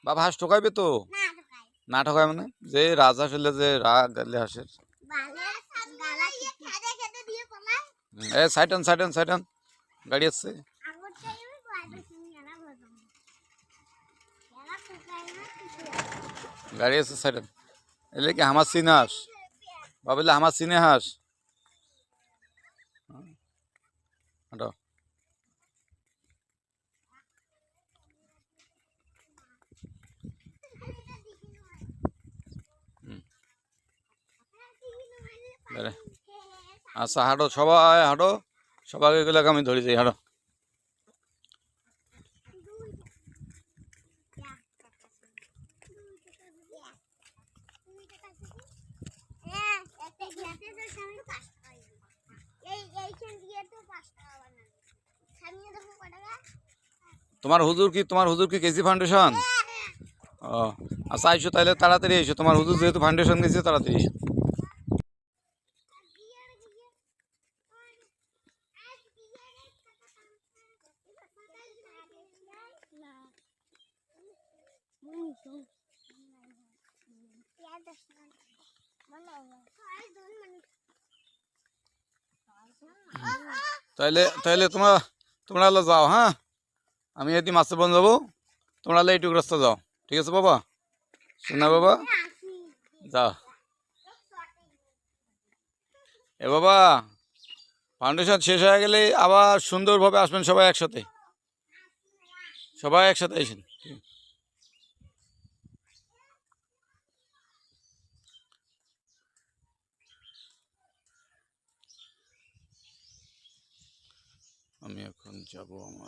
বাবা হাঁস ঠকাইবে তো। না ঠকায় মানে যে রাজহাঁস হলে যে রাগ গালে হাঁসের। সাইটান সাইটান সাইটান গাড়ি আসছে। গাড়ি আছে সাইটান। এলে কি আমার চিনে হাঁস ভাবলে আমার চিনে হাঁস। হাঁটো। আচ্ছা হাঁটো সবাই হাঁটো, সবাই এগুলো আমি ধরে যাই হাঁটো। তোমার হুজুর কি কেজি ফাউন্ডেশন? ও আচ্ছা আইসো তাহলে তাড়াতাড়ি এসো, তোমার হুজুর যেহেতু ফাউন্ডেশন গেছে তাড়াতাড়ি এসো। তাহলে তাহলে তোমরা যাও, হ্যাঁ আমি এদি মাছে বন যাবো, তোমরা এইটুকু রাস্তা যাও, ঠিক আছে বাবা? শোনা বাবা যাও। এ বাবা ফাউন্ডেশন শেষ হয়ে গেলে আবার সুন্দরভাবে আসবেন সবাই একসাথে, সবাই একসাথে আসেন। আমি এখন যাব আমার